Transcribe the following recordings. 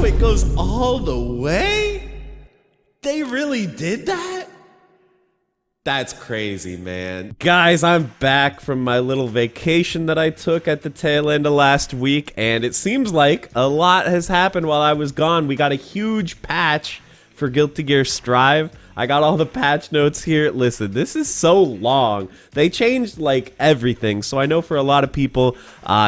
Oh, it goes all the way? They really did that? That's crazy, man. Guys, I'm back from my little vacation that I took at the tail end of last week, and it seems like a lot has happened while I was gone. We got a huge patch for Guilty Gear Strive. I got all the patch notes here. Listen, this is so long. They changed, like, everything, so I know for a lot of people,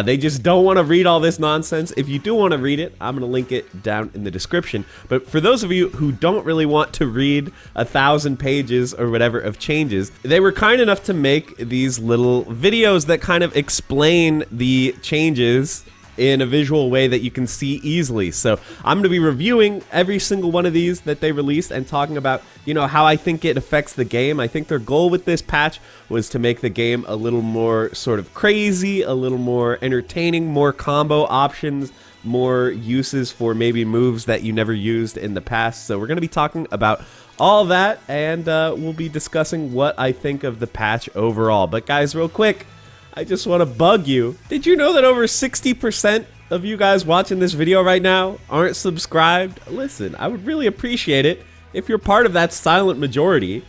they just don't want to read all this nonsense. If you do want to read it, I'm going to link it down in the description. But for those of you who don't really want to read 1,000 pages or whatever of changes, they were kind enough to make these little videos that kind of explain the changes in a visual way that you can see easily. So I'm going to be reviewing every single one of these that they released and talking about, you know, how I think it affects the game. I think their goal with this patch was to make the game a little more sort of crazy, a little more entertaining, more combo options, more uses for maybe moves that you never used in the past. So we're going to be talking about all that, and we'll be discussing what I think of the patch overall. But guys, real quick, I just want to bug you. Did you know that over 60% of you guys watching this video right now aren't subscribed? Listen, I would really appreciate it if you're part of that silent majority.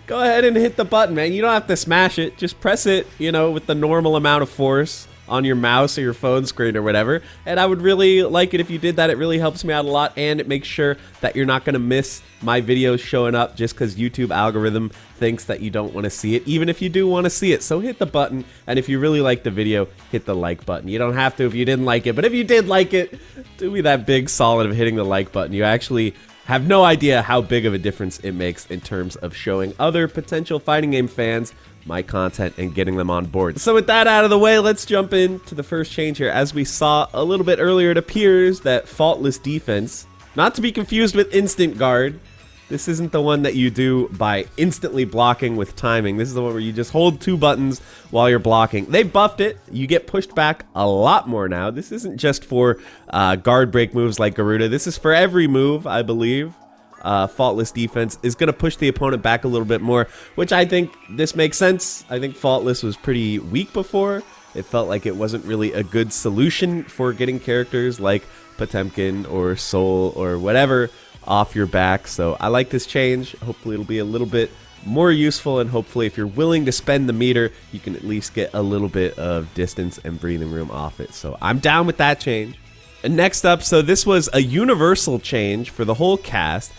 Go ahead and hit the button, man. You don't have to smash it. Just press it, you know, with the normal amount of force on your mouse or your phone screen or whatever. And I would really like it if you did that. It really helps me out a lot, and it makes sure that you're not going to miss my videos showing up just because YouTube algorithm thinks that you don't want to see it, even if you do want to see it. So hit the button, and if you really like the video, hit the like button. You don't have to if you didn't like it, but if you did like it, do me that big solid of hitting the like button. You actually have no idea how big of a difference it makes in terms of showing other potential fighting game fans my content and getting them on board. So with that out of the way, let's jump into the first change here. As we saw a little bit earlier, it appears that faultless defense, not to be confused with instant guard. This isn't the one that you do by instantly blocking with timing. This is the one where you just hold 2 buttons while you're blocking. They buffed it. You get pushed back a lot more now. This isn't just for guard break moves like Garuda. This is for every move, I believe. Faultless defense is going to push the opponent back a little bit more, which I think this makes sense. I think faultless was pretty weak before. It felt like it wasn't really a good solution for getting characters like Potemkin or Soul or whatever off your back. So I like this change. Hopefully it'll be a little bit more useful, and hopefully if you're willing to spend the meter, you can at least get a little bit of distance and breathing room off it. So I'm down with that change. And next up, so this was a universal change for the whole cast.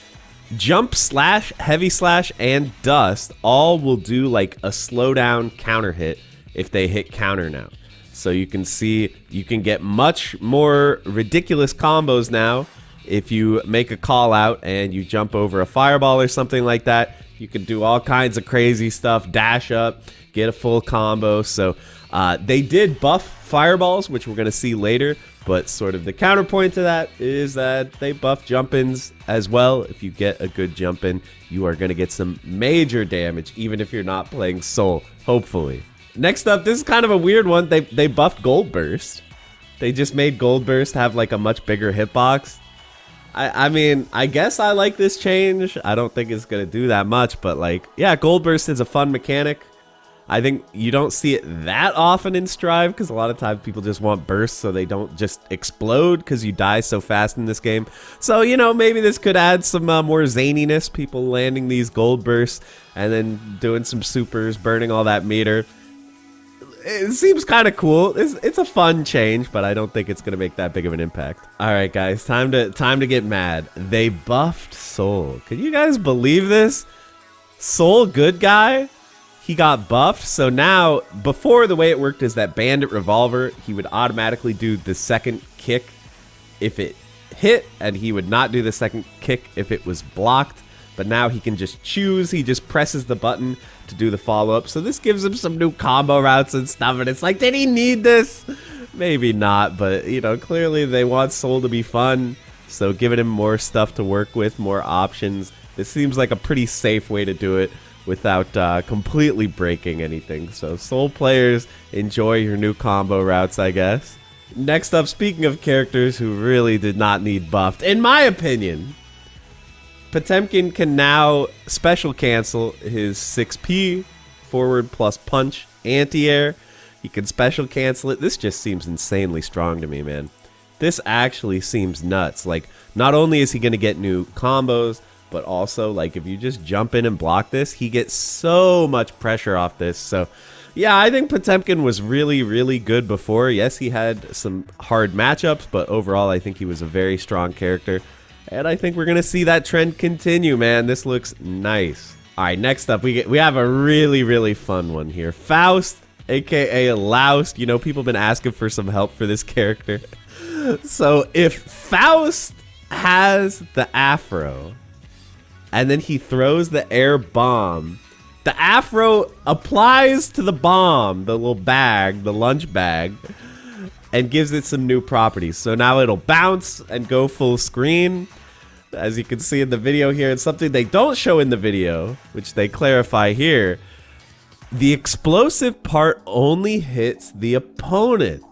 Jump slash, heavy slash, and dust all will do like a slowdown counter hit if they hit counter now. So you can see you can get much more ridiculous combos now if you make a call out and you jump over a fireball or something like that. You can do all kinds of crazy stuff, dash up, get a full combo. So they did buff fireballs, which we're going to see later. But sort of the counterpoint to that is that they buff jump-ins as well. If you get a good jump-in, you are going to get some major damage, even if you're not playing Soul, hopefully. Next up, this is kind of a weird one. They buffed goldburst. They just made goldburst have like a much bigger hitbox. I mean, I guess I like this change. I don't think it's going to do that much, but like, yeah, goldburst is a fun mechanic. I think you don't see it that often in Strive because a lot of times people just want bursts so they don't just explode because you die so fast in this game. So, you know, maybe this could add some more zaniness, people landing these gold bursts and then doing some supers, burning all that meter. It seems kind of cool. It's a fun change, but I don't think it's going to make that big of an impact. All right, guys, time to get mad. They buffed Soul. Can you guys believe this? Soul, good guy? He got buffed, so now, before the way it worked is that Bandit Revolver, he would automatically do the second kick if it hit, and he would not do the second kick if it was blocked. But now he can just choose, he just presses the button to do the follow-up. So this gives him some new combo routes and stuff, and it's like, did he need this? Maybe not, but, you know, clearly they want Soul to be fun, so giving him more stuff to work with, more options. This seems like a pretty safe way to do it without completely breaking anything. So Soul players, enjoy your new combo routes, I guess. Next up, speaking of characters who really did not need buffed, in my opinion, Potemkin can now special cancel his 6P, forward plus punch, anti-air. He can special cancel it. This just seems insanely strong to me, man. This actually seems nuts. Like, not only is he going to get new combos, but also, like, if you just jump in and block this, he gets so much pressure off this. So, yeah, I think Potemkin was really, really good before. Yes, he had some hard matchups, but overall, I think he was a very strong character. And I think we're going to see that trend continue, man. This looks nice. All right, next up, we have a really, really fun one here. Faust, a.k.a. Loust. You know, people have been asking for some help for this character. So if Faust has the afro, and then he throws the air bomb, the afro applies to the bomb, the little bag, the lunch bag, and gives it some new properties. So now it'll bounce and go full screen. As you can see in the video here, it's something they don't show in the video, which they clarify here. The explosive part only hits the opponent.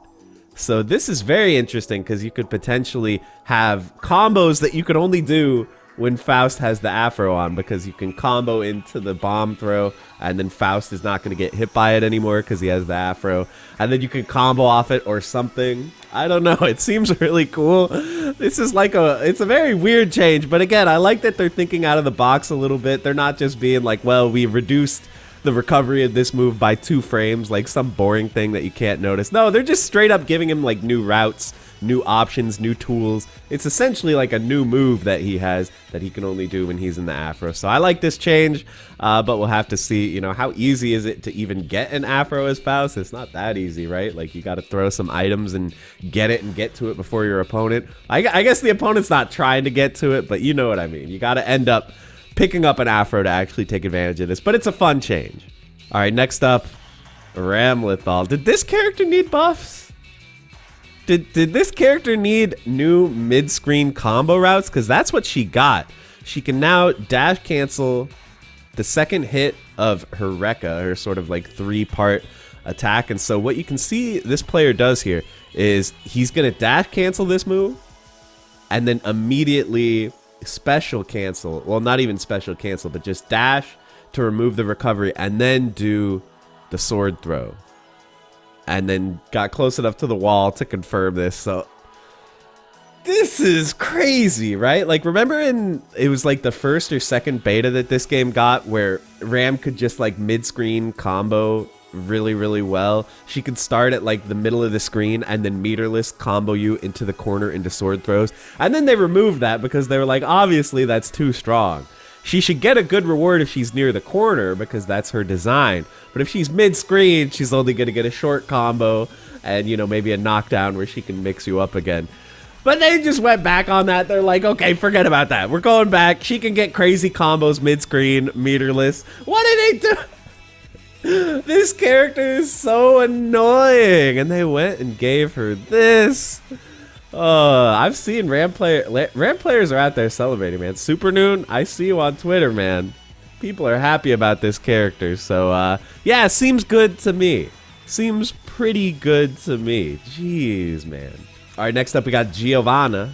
So this is very interesting because you could potentially have combos that you could only do when Faust has the afro on, because you can combo into the bomb throw and then Faust is not going to get hit by it anymore because he has the afro, and then you can combo off it or something. I don't know, it seems really cool. This is like it's a very weird change, but again, I like that they're thinking out of the box a little bit. They're not just being like, well, we reduced the recovery of this move by 2 frames, like some boring thing that you can't notice. No, they're just straight up giving him like new routes, new options, new tools. It's essentially like a new move that he has that he can only do when he's in the afro. So I like this change, but we'll have to see, you know, how easy is it to even get an afro as Faust? It's not that easy, right? Like, you got to throw some items and get to it before your opponent. I guess the opponent's not trying to get to it, but you know what I mean. You got to end up picking up an afro to actually take advantage of this, but it's a fun change. All right, next up, Ramlethal. Did this character need buffs? Did this character need new mid-screen combo routes? Because that's what she got. She can now dash cancel the second hit of her Rekka, her sort of like 3-part attack. And so what you can see this player does here is he's going to dash cancel this move and then immediately special cancel. Well, not even special cancel, but just dash to remove the recovery and then do the sword throw. And then got close enough to the wall to confirm this. So this is crazy, right? Like, remember it was like the first or second beta that this game got where Ram could just like mid-screen combo really, really well. She could start at like the middle of the screen and then meterless combo you into the corner into sword throws. And then they removed that because they were like, obviously that's too strong. She should get a good reward if she's near the corner because that's her design. But if she's mid-screen, she's only going to get a short combo and, you know, maybe a knockdown where she can mix you up again. But they just went back on that. They're like, okay, forget about that. We're going back. She can get crazy combos mid-screen, meterless. What did they do? This character is so annoying. And they went and gave her this. I've seen Ram players are out there celebrating, man. Super Noon, I see you on Twitter, man. People are happy about this character. So, yeah, seems good to me. Seems pretty good to me. Jeez, man. All right, next up we got Giovanna.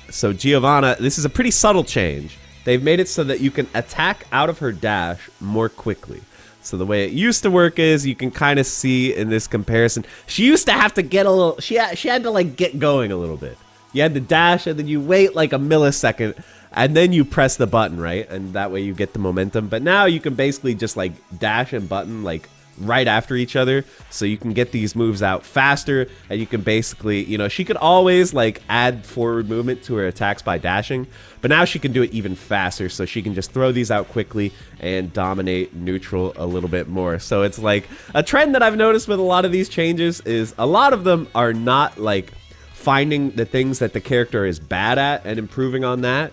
So Giovanna, this is a pretty subtle change. They've made it so that you can attack out of her dash more quickly. So the way it used to work is you can kind of see in this comparison. She used to have to get a little, she had to like get going a little bit. You had to dash and then you wait like a millisecond and then you press the button, right? And that way you get the momentum. But now you can basically just like dash and button like right after each other, so you can get these moves out faster, and you can basically, you know, she could always like add forward movement to her attacks by dashing, but now she can do it even faster, so she can just throw these out quickly and dominate neutral a little bit more. So it's like a trend that I've noticed with a lot of these changes is a lot of them are not like finding the things that the character is bad at and improving on that.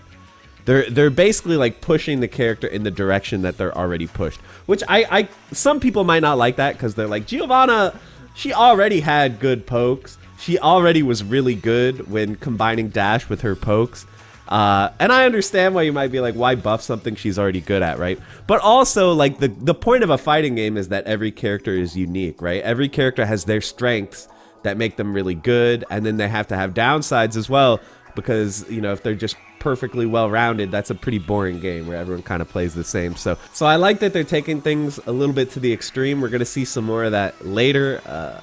They're basically like pushing the character in the direction that they're already pushed, which I some people might not like that because they're like, Giovanna, she already had good pokes. She already was really good when combining dash with her pokes. And I understand why you might be like, why buff something she's already good at, right? But also, like, the point of a fighting game is that every character is unique, right? Every character has their strengths that make them really good, and then they have to have downsides as well because, you know, if they're just perfectly well-rounded, that's a pretty boring game where everyone kind of plays the same. So I like that they're taking things a little bit to the extreme. We're going to see some more of that later.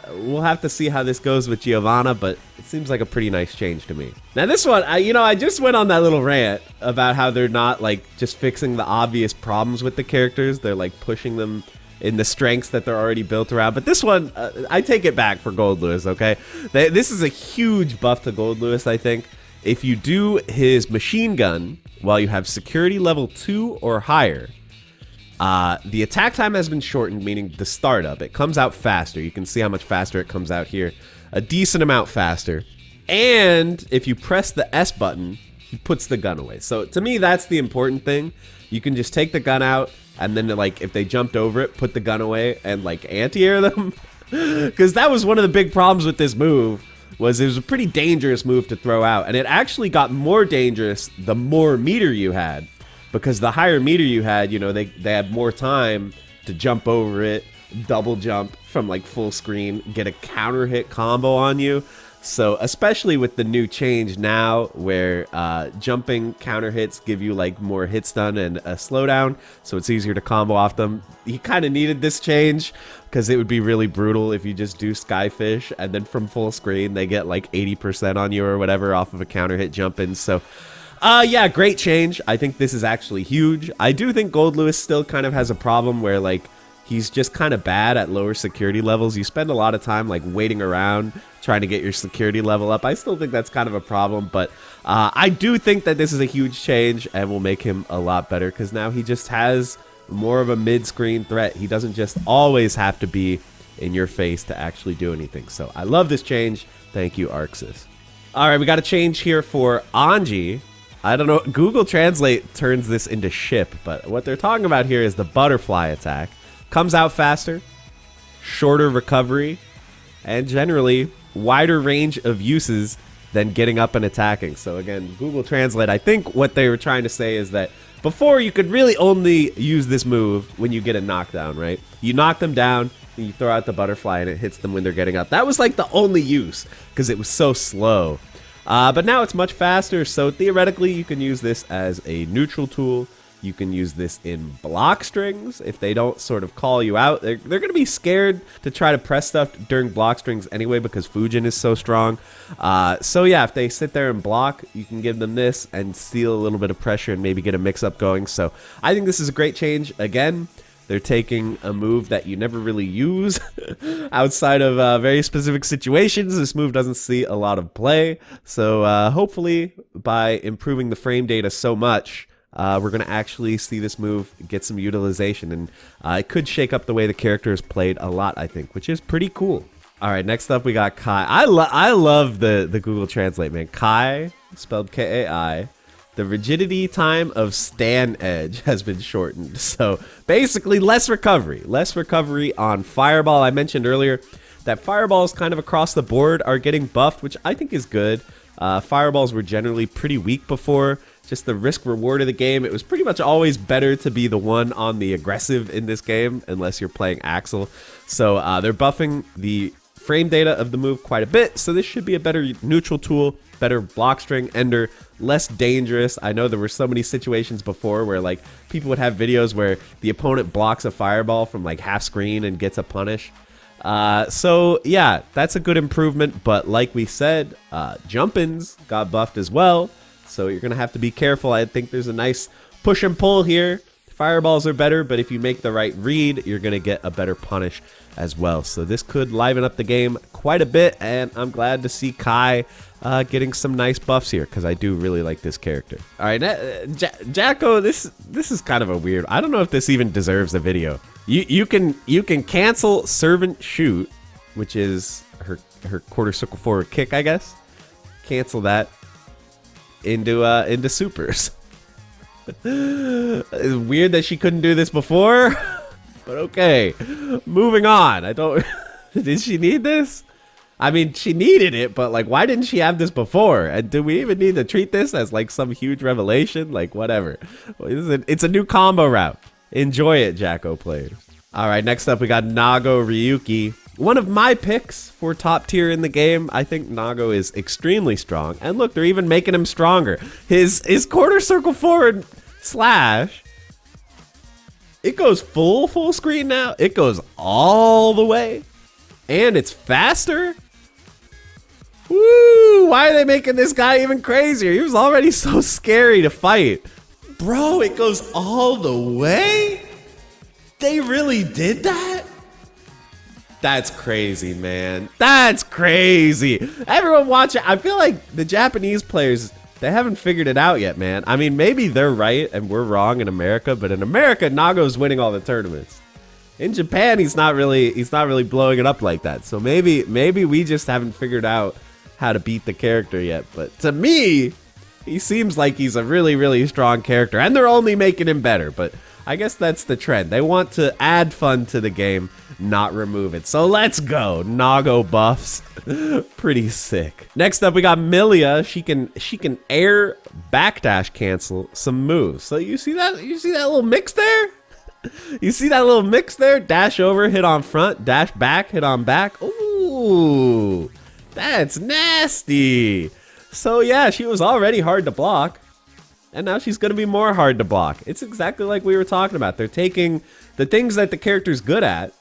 We'll have to see how this goes with Giovanna, but it seems like a pretty nice change to me. Now this one, I just went on that little rant about how they're not like just fixing the obvious problems with the characters. They're like pushing them in the strengths that they're already built around. But this one, I take it back for Gold Lewis, okay? This is a huge buff to Gold Lewis, I think. If you do his machine gun while you have security level 2 or higher, the attack time has been shortened, meaning the startup. It comes out faster. You can see how much faster it comes out here. A decent amount faster. And if you press the S button, he puts the gun away. So to me, that's the important thing. You can just take the gun out, and then like if they jumped over it, put the gun away and like anti-air them. Because that was one of the big problems with this move. It was a pretty dangerous move to throw out, and it actually got more dangerous the more meter you had, because the higher meter you had, you know, they had more time to jump over it, double jump from like full screen, get a counter hit combo on you. So especially with the new change now where jumping counter hits give you like more hit stun and a slowdown, so it's easier to combo off them. He kind of needed this change because it would be really brutal if you just do Skyfish and then from full screen they get like 80% on you or whatever off of a counter hit jump in. So yeah, great change. I think this is actually huge. I do think Gold Lewis still kind of has a problem where like he's just kind of bad at lower security levels. You spend a lot of time like waiting around trying to get your security level up. I still think that's kind of a problem, but I do think that this is a huge change and will make him a lot better because now he just has more of a mid-screen threat. He doesn't just always have to be in your face to actually do anything. So I love this change. Thank you, Arxis. All right, we got a change here for Anji. I don't know, Google Translate turns this into ship, but what they're talking about here is the butterfly attack. Comes out faster, shorter recovery, and generally wider range of uses than getting up and attacking. So again, Google Translate, I think what they were trying to say is that before you could really only use this move when you get a knockdown, right? You knock them down, and you throw out the butterfly and it hits them when they're getting up. That was like the only use because it was so slow. But now it's much faster, so theoretically you can use this as a neutral tool. You can use this in block strings if they don't sort of call you out. They're going to be scared to try to press stuff during block strings anyway because Fujin is so strong. So yeah, if they sit there and block, you can give them this and steal a little bit of pressure and maybe get a mix-up going. So I think this is a great change. Again, they're taking a move that you never really use outside of very specific situations. This move doesn't see a lot of play. So hopefully by improving the frame data so much, we're going to actually see this move get some utilization, and it could shake up the way the character is played a lot, I think, which is pretty cool. All right, next up we got Kai. I love the Google Translate, man. Kai, spelled K-A-I. The rigidity time of Stan Edge has been shortened. So basically less recovery on Fireball. I mentioned earlier that Fireballs kind of across the board are getting buffed, which I think is good. Fireballs were generally pretty weak before. Just the risk reward of the game, it was pretty much always better to be the one on the aggressive in this game unless you're playing Axel. So they're buffing the frame data of the move quite a bit, so this should be a better neutral tool, better block string ender, less dangerous. I know there were so many situations before where like people would have videos where the opponent blocks a fireball from like half screen and gets a punish. So yeah, that's a good improvement, but like we said, jump-ins got buffed as well. So you're going to have to be careful. I think there's a nice push and pull here. Fireballs are better, but if you make the right read, you're going to get a better punish as well. So this could liven up the game quite a bit, and I'm glad to see Kai getting some nice buffs here because I do really like this character. All right, Jacko, this is kind of a weird. I don't know if this even deserves a video. You can cancel Servant Shoot, which is her quarter circle forward kick, I guess. Cancel that into supers. It's weird that she couldn't do this before, but okay. Moving on. Did she need this? I mean, she needed it, but like, why didn't she have this before? And do we even need to treat this as like some huge revelation? Like, whatever. It's a new combo route. Enjoy it, Jacko played. All right, next up we got Nago Ryuki. one of my picks for top tier in the game. I think Nago is extremely strong. And look, they're even making him stronger. His quarter circle forward slash, it goes full screen now. It goes all the way. And it's faster. Woo! Why are they making this guy even crazier? He was already so scary to fight. Bro, it goes all the way? They really did that? That's crazy, man. That's crazy. Everyone watch it. I feel like the Japanese players, they haven't figured it out yet, man. I mean, maybe they're right and we're wrong in America, but in America, Nago's winning all the tournaments. In Japan, he's not really blowing it up like that. So maybe we just haven't figured out how to beat the character yet. But to me, he seems like he's a really strong character, and they're only making him better. But I guess that's the trend. They want to add fun to the game, not remove it. So let's go. Nago buffs. Pretty sick. Next up, we got Mila. She can air backdash cancel some moves. So you see that little mix there? You see that little mix there? Dash over, hit on front, dash back, hit on back. Ooh, that's nasty. So yeah, she was already hard to block, and now she's gonna be more hard to block. It's exactly like we were talking about. They're taking the things that the character's good at,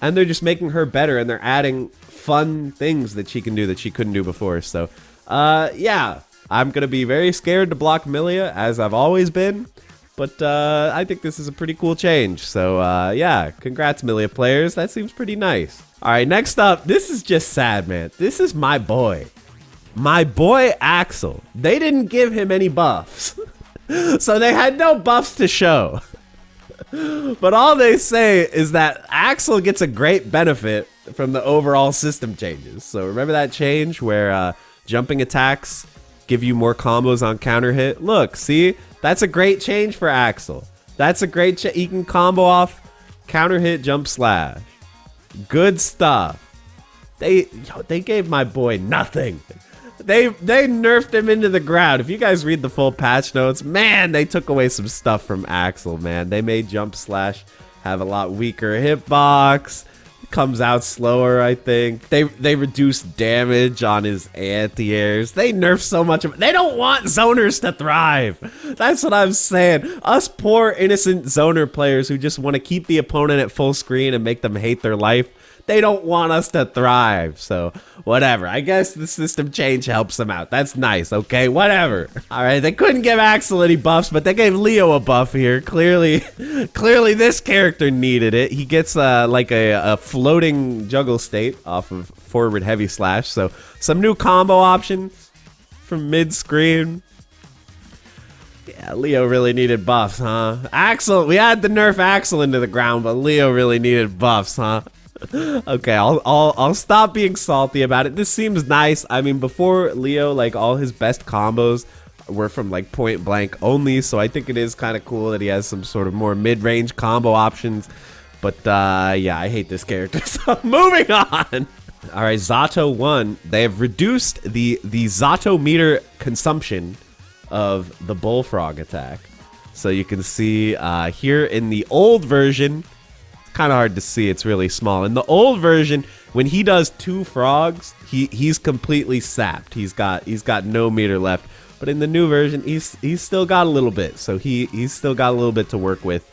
and they're just making her better, and they're adding fun things that she can do that she couldn't do before. So yeah, I'm gonna be very scared to block Mila, as I've always been. But I think this is a pretty cool change. So yeah, congrats Mila players. That seems pretty nice. All right, next up, this is just sad, man. This is my boy. My boy Axel. They didn't give him any buffs. So they had no buffs to show. But all they say is that Axel gets a great benefit from the overall system changes. So remember that change where jumping attacks give you more combos on counter hit? Look, see? That's a great change for Axel. That's a great he can combo off counter hit, jump slash. Good stuff. They gave my boy nothing. They nerfed him into the ground. If you guys read the full patch notes, man, they took away some stuff from Axel, man. They made jump slash have a lot weaker hitbox. Comes out slower, I think. They reduced damage on his anti-airs. They nerfed so much of it. They don't want zoners to thrive. That's what I'm saying. Us poor innocent zoner players who just want to keep the opponent at full screen and make them hate their life, they don't want us to thrive. So whatever. I guess the system change helps them out. That's nice. Okay, whatever. All right, they couldn't give Axel any buffs, but they gave Leo a buff here. Clearly this character needed it. He gets like a floating juggle state off of forward heavy slash. So some new combo options from mid screen. Yeah, Leo really needed buffs, huh? Axel, we had to nerf Axel into the ground, but Leo really needed buffs, huh? Okay, I'll stop being salty about it. This seems nice. I mean, before Leo, like all his best combos were from like point blank only, so I think it is kind of cool that he has some sort of more mid-range combo options. But yeah, I hate this character. So moving on. All right, Zotto 1. They have reduced the Zotto meter consumption of the bullfrog attack. So you can see here in the old version. Kind of hard to see, it's really small. In the old version, when he does 2 frogs, he's completely sapped. He's got no meter left. But in the new version, he's still got a little bit. So he's still got a little bit to work with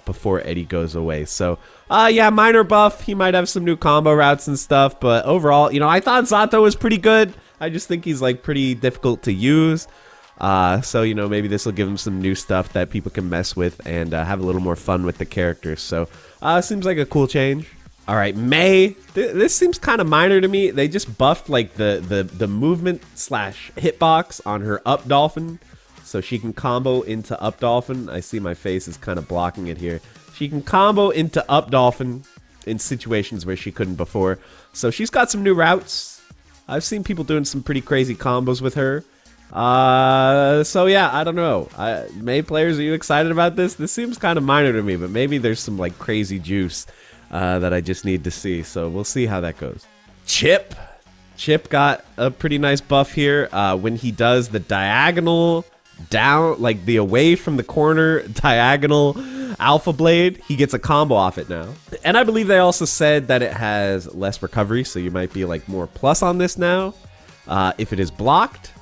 before Eddie goes away. So yeah, minor buff. He might have some new combo routes and stuff, but overall, you know, I thought Zotto was pretty good. I just think he's like pretty difficult to use. So, you know, maybe this will give him some new stuff that people can mess with and have a little more fun with the characters. So, seems like a cool change. All right, May. This seems kind of minor to me. They just buffed like the movement slash hitbox on her up dolphin. So she can combo into up dolphin. I see my face is kind of blocking it here. She can combo into up dolphin in situations where she couldn't before. So she's got some new routes. I've seen people doing some pretty crazy combos with her. So yeah, I don't know. May players, are you excited about this? This seems kind of minor to me, but maybe there's some like crazy juice that I just need to see. So we'll see how that goes. Chip got a pretty nice buff here when he does the diagonal down, like the away from the corner diagonal Alpha Blade, he gets a combo off it now. And I believe they also said that it has less recovery, so you might be like more plus on this now if it is blocked.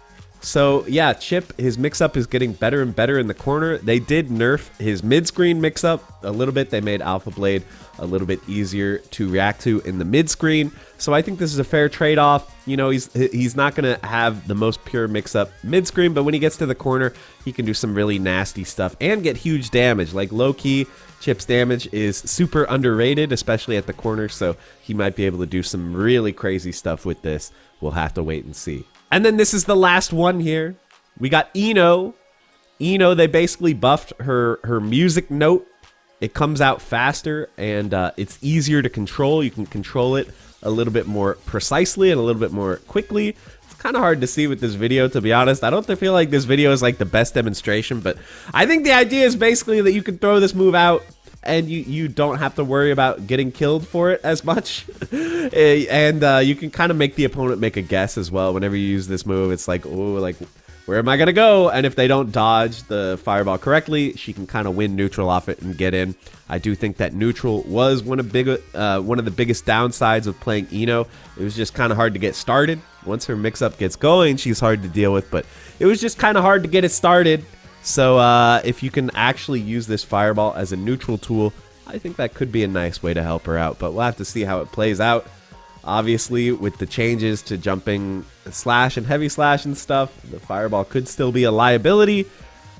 So yeah, Chip, his mix-up is getting better and better in the corner. They did nerf his mid-screen mix-up a little bit. They made Alpha Blade a little bit easier to react to in the mid-screen. So I think this is a fair trade-off. You know, he's not going to have the most pure mix-up mid-screen, but when he gets to the corner, he can do some really nasty stuff and get huge damage. Like low-key, Chip's damage is super underrated, especially at the corner, so he might be able to do some really crazy stuff with this. We'll have to wait and see. And then this is the last one here. We got Ino. Ino, they basically buffed her music note. It comes out faster and it's easier to control. You can control it a little bit more precisely and a little bit more quickly. It's kind of hard to see with this video, to be honest. I don't feel like this video is like the best demonstration, but I think the idea is basically that you can throw this move out and you don't have to worry about getting killed for it as much. And you can kind of make the opponent make a guess as well. Whenever you use this move, it's like, oh, like, where am I going to go? And if they don't dodge the fireball correctly, she can kind of win neutral off it and get in. I do think that neutral was one of the biggest downsides of playing Ino. It was just kind of hard to get started. Once her mix-up gets going, she's hard to deal with, but it was just kind of hard to get it started. So if you can actually use this fireball as a neutral tool, I think that could be a nice way to help her out. But we'll have to see how it plays out. Obviously, with the changes to jumping slash and heavy slash and stuff, the fireball could still be a liability.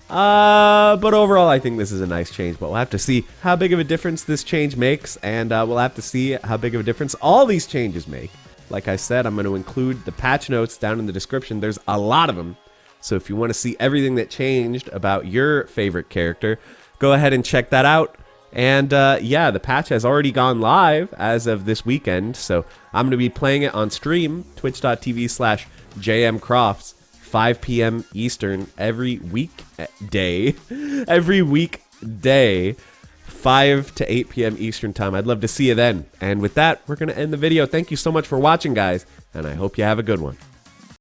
But overall, I think this is a nice change. But we'll have to see how big of a difference this change makes. And we'll have to see how big of a difference all these changes make. Like I said, I'm going to include the patch notes down in the description. There's a lot of them. So if you want to see everything that changed about your favorite character, go ahead and check that out. And yeah, the patch has already gone live as of this weekend. So I'm going to be playing it on stream, twitch.tv/jmcrofts, 5 p.m. Eastern every weekday. Every weekday, 5 to 8 p.m. Eastern time. I'd love to see you then. And with that, we're going to end the video. Thank you so much for watching, guys. And I hope you have a good one.